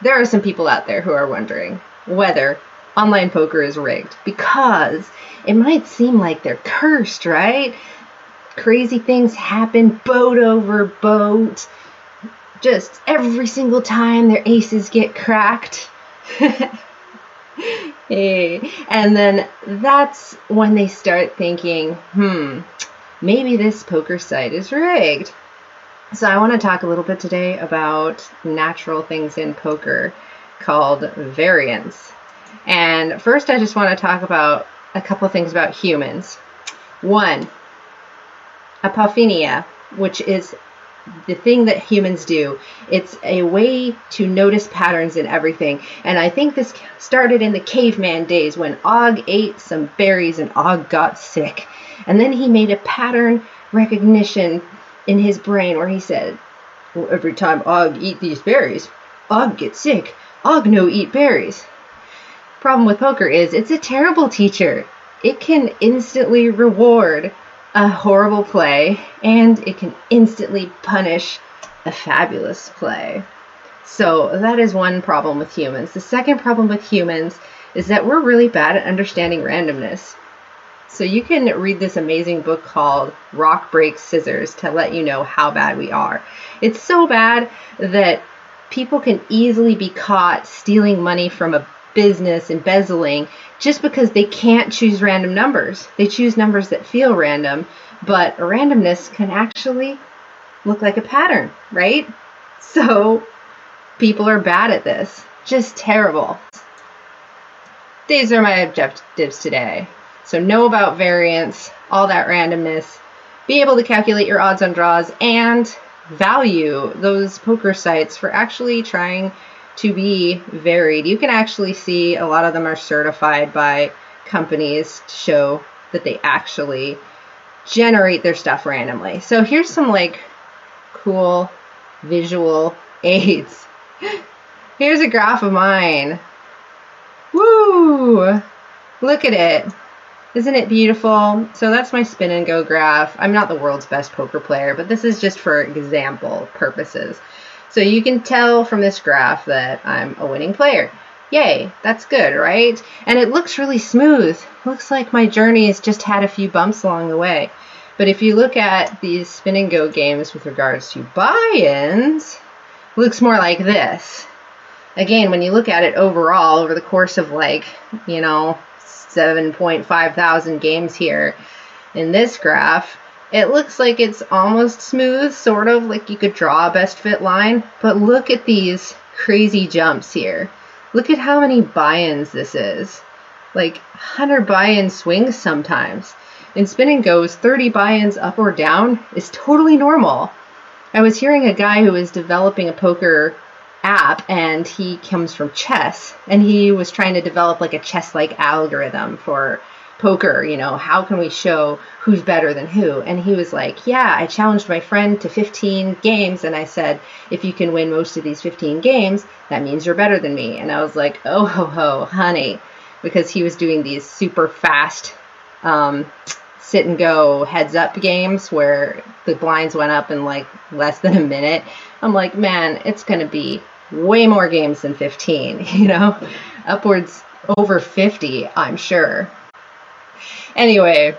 there are some people out there who are wondering whether online poker is rigged, because it might seem like they're cursed, right? Crazy things happen, boat over boat. Just every single time their aces get cracked. Hey. And then that's when they start thinking, maybe this poker site is rigged. So I want to talk a little bit today about natural things in poker called variance. And first I just want to talk about a couple of things about humans. One, apophinia, which is the thing that humans do. It's a way to notice patterns in everything. And I think this started in the caveman days when Og ate some berries and Og got sick. And then he made a pattern recognition in his brain where he said, well, every time Og eat these berries, Og get sick. Og no eat berries. Problem with poker is it's a terrible teacher. It can instantly reward a horrible play, and it can instantly punish a fabulous play. So that is one problem with humans. The second problem with humans is that we're really bad at understanding randomness. So you can read this amazing book called Rock, Breaks, Scissors to let you know how bad we are. It's so bad that people can easily be caught stealing money from a business, embezzling, just because they can't choose random numbers. They choose numbers that feel random, but randomness can actually look like a pattern, right? So people are bad at this. Just terrible. These are my objectives today. So know about variance, all that randomness, be able to calculate your odds on draws, and value those poker sites for actually trying to be varied. You can actually see a lot of them are certified by companies to show that they actually generate their stuff randomly. So here's some cool visual aids. Here's a graph of mine. Woo! Look at it. Isn't it beautiful? So that's my spin and go graph. I'm not the world's best poker player, but this is just for example purposes. So you can tell from this graph that I'm a winning player. Yay, that's good, right? And it looks really smooth. Looks like my journey has just had a few bumps along the way. But if you look at these spin and go games with regards to buy-ins, it looks more like this. Again, when you look at it overall over the course of 7.5 thousand games here in this graph, it looks like it's almost smooth, sort of like you could draw a best fit line, but look at these crazy jumps here. Look at how many buy-ins this is. 100 buy-in swings sometimes. In spin and goes, 30 buy-ins up or down is totally normal. I was hearing a guy who was developing a poker app, and he comes from chess, and he was trying to develop a chess-like algorithm for poker. How can we show who's better than who? And he was like, yeah, I challenged my friend to 15 games, and I said, if you can win most of these 15 games, that means you're better than me. And I was like, oh ho ho, honey, because he was doing these super fast sit and go heads up games where the blinds went up in less than a minute. I'm like, man, it's going to be way more games than 15, upwards over 50, I'm sure. Anyway,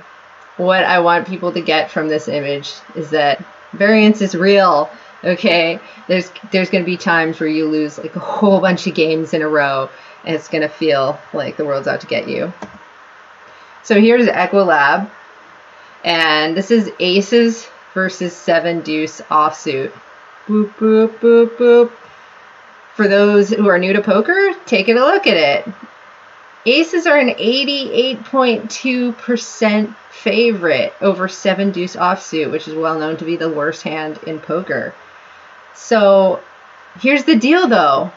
what I want people to get from this image is that variance is real, okay? There's going to be times where you lose a whole bunch of games in a row, and it's going to feel like the world's out to get you. So here's Equilab, and this is aces versus 7 deuce offsuit. Boop, boop, boop, boop. For those who are new to poker, taking a look at it. Aces are an 88.2% favorite over 7 deuce offsuit, which is well known to be the worst hand in poker. So here's the deal though.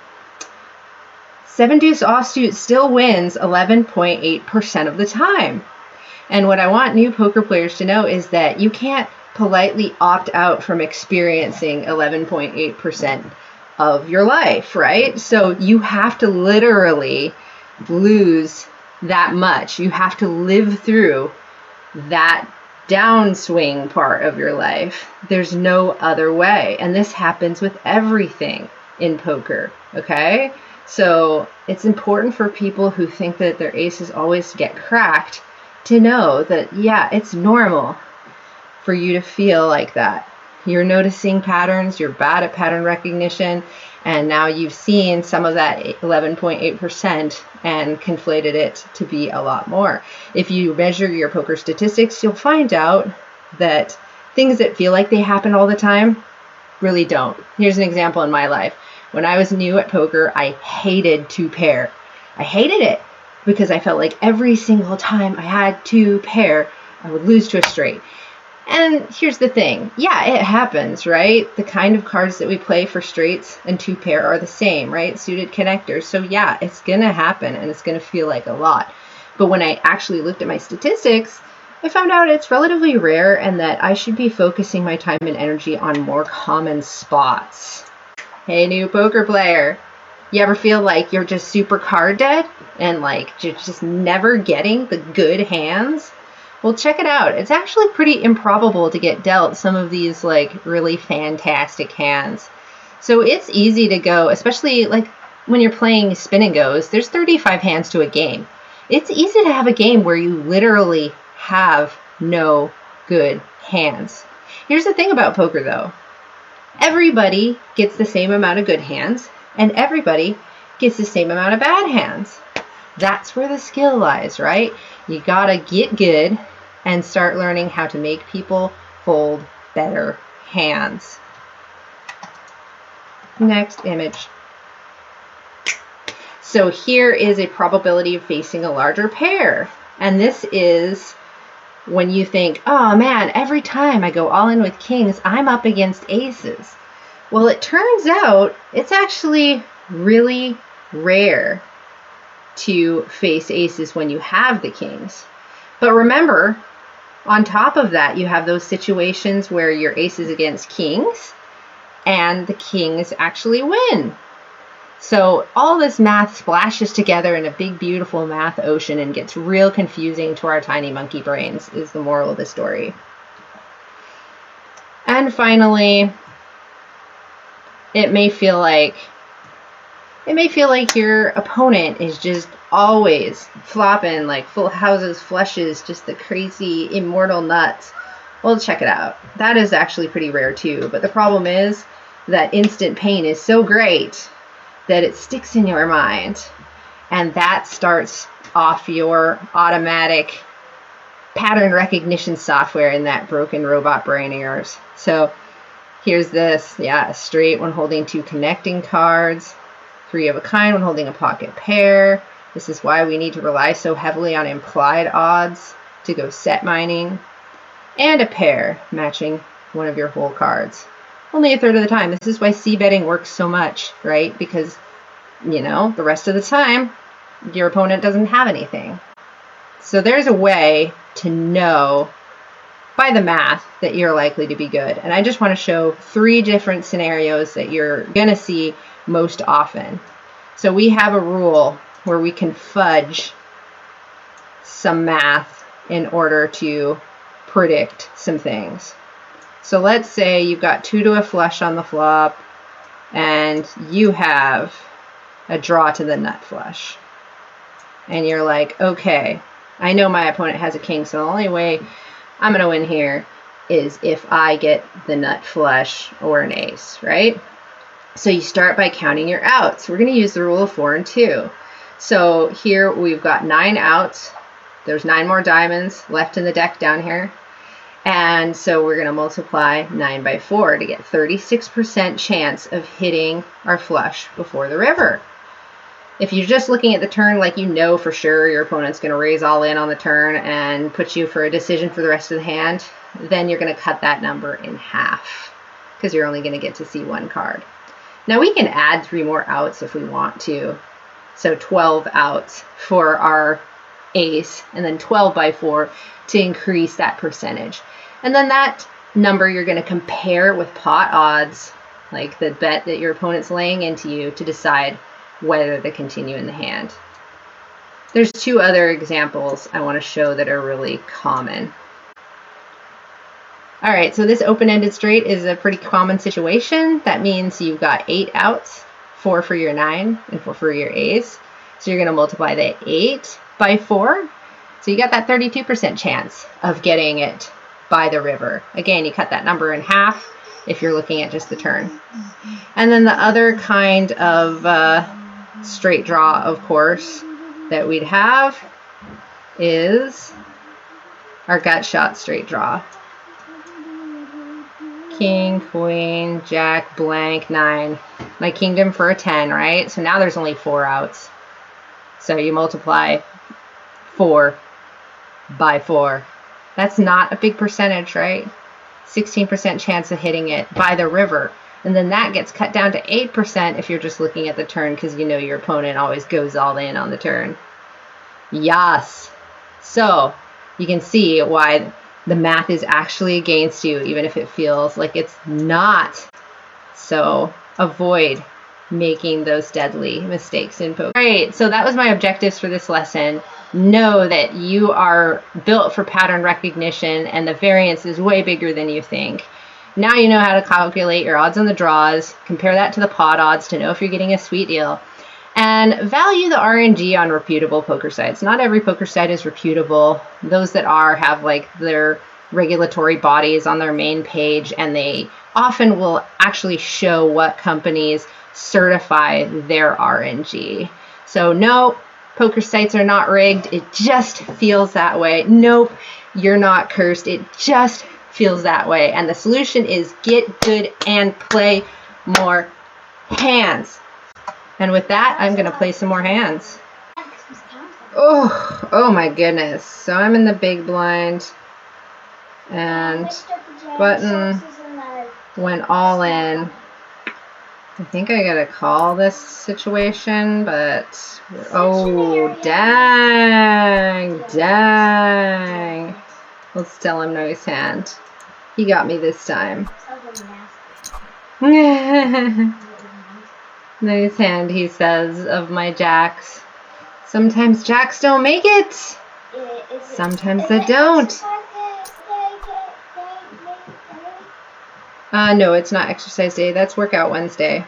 7 deuce offsuit still wins 11.8% of the time. And what I want new poker players to know is that you can't politely opt out from experiencing 11.8% of your life, right? So you have to literally lose that much. You have to live through that downswing part of your life. There's no other way. And this happens with everything. in poker, okay? So it's important for people who think that their aces always get cracked to know that, yeah, it's normal for you to feel like that. You're noticing patterns, you're bad at pattern recognition, and now you've seen some of that 11.8% and conflated it to be a lot more. If you measure your poker statistics, you'll find out that things that feel like they happen all the time really don't. Here's an example in my life. When I was new at poker, I hated two pair. I hated it because I felt like every single time I had two pair, I would lose to a straight. And here's the thing. Yeah, it happens, right? The kind of cards that we play for straights and two pair are the same, right? Suited connectors. So yeah, it's going to happen and it's going to feel like a lot. But when I actually looked at my statistics, I found out it's relatively rare and that I should be focusing my time and energy on more common spots. Hey, new poker player. You ever feel like you're just super card dead and like you're just never getting the good hands? Well, check it out. It's actually pretty improbable to get dealt some of these like really fantastic hands. So it's easy to go, especially like when you're playing spin and goes, there's 35 hands to a game. It's easy to have a game where you literally have no good hands. Here's the thing about poker though. Everybody gets the same amount of good hands and everybody gets the same amount of bad hands. That's where the skill lies, right? You gotta get good and start learning how to make people fold better hands. Next image. So here is a probability of facing a larger pair. And this is when you think, oh man, every time I go all in with kings, I'm up against aces. Well, it turns out it's actually really rare to face aces when you have the kings. But remember, on top of that, you have those situations where your ace is against kings and the kings actually win. So all this math splashes together in a big, beautiful math ocean and gets real confusing to our tiny monkey brains, is the moral of the story. And finally, it may feel like your opponent is just always flopping like full houses, flushes, just the crazy immortal nuts. Well, check it out. That is actually pretty rare too. But the problem is that instant pain is so great that it sticks in your mind. And that starts off your automatic pattern recognition software in that broken robot brain of yours. So here's this, yeah, a straight when holding two connecting cards, three of a kind when holding a pocket pair. This is why we need to rely so heavily on implied odds to go set mining. And a pair matching one of your whole cards. Only a third of the time. This is why c-betting works so much, right? Because, you know, the rest of the time, your opponent doesn't have anything. So there's a way to know by the math that you're likely to be good. And I just want to show 3 different scenarios that you're going to see most often. So we have a rule where we can fudge some math in order to predict some things. So let's say you've got 2 to a flush on the flop and you have a draw to the nut flush. And you're like, okay, I know my opponent has a king, so the only way I'm going to win here is if I get the nut flush or an ace, right? So you start by counting your outs. We're going to use the rule of 4 and 2. So here we've got 9 outs. There's 9 more diamonds left in the deck down here. And so we're going to multiply 9 by 4 to get 36% chance of hitting our flush before the river. If you're just looking at the turn like you know for sure your opponent's going to raise all in on the turn and put you for a decision for the rest of the hand, then you're going to cut that number in half because you're only going to get to see 1 card. Now we can add 3 more outs if we want to. So 12 outs for our ace and then 12 by 4 to increase that percentage. And then that number you're going to compare with pot odds, like the bet that your opponent's laying into you, to decide whether to continue in the hand. There's 2 other examples I want to show that are really common. All right, so this open-ended straight is a pretty common situation. That means you've got 8 outs 4 for your 9 and 4 for your ace. So you're going to multiply the 8 by 4. So you got that 32% chance of getting it by the river. Again, you cut that number in half if you're looking at just the turn. And then the other kind of straight draw, of course, that we'd have is our gut shot straight draw. King, queen, jack, blank, 9. My kingdom for a 10, right? So now there's only 4 outs. So you multiply 4 by 4. That's not a big percentage, right? 16% chance of hitting it by the river. And then that gets cut down to 8% if you're just looking at the turn, because you know your opponent always goes all in on the turn. Yes. So you can see why the math is actually against you, even if it feels like it's not. So avoid making those deadly mistakes in poker. All right, so that was my objectives for this lesson. Know that you are built for pattern recognition and the variance is way bigger than you think. Now you know how to calculate your odds on the draws, compare that to the pot odds to know if you're getting a sweet deal, and value the RNG on reputable poker sites. Not every poker site is reputable. Those that are have like their regulatory bodies on their main page, and they often will actually show what companies certify their RNG. So no, poker sites are not rigged. It just feels that way. Nope, you're not cursed. It just feels that way. And the solution is get good and play more hands. And with that, I'm going to play some more hands. Oh my goodness. So I'm in the big blind. And button went all in. I think I gotta call this situation, but oh, dang. Let's tell him no his hand. He got me this time. Nice hand, he says, of my jacks. Sometimes jacks don't make it. Sometimes they don't. No, it's not exercise day. That's workout Wednesday.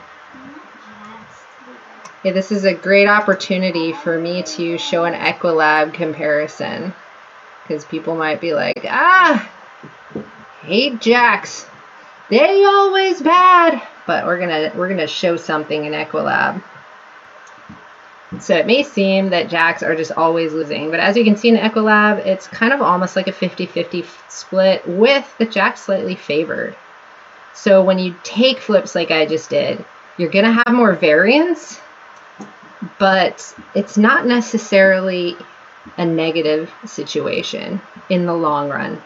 Okay, this is a great opportunity for me to show an Equilab comparison, because people might be like, hate jacks. They always bad. But we're gonna show something in Equilab. So it may seem that jacks are just always losing, but as you can see in Equilab, it's kind of almost like a 50-50 split with the jack slightly favored. So when you take flips like I just did, you're going to have more variance, but it's not necessarily a negative situation in the long run.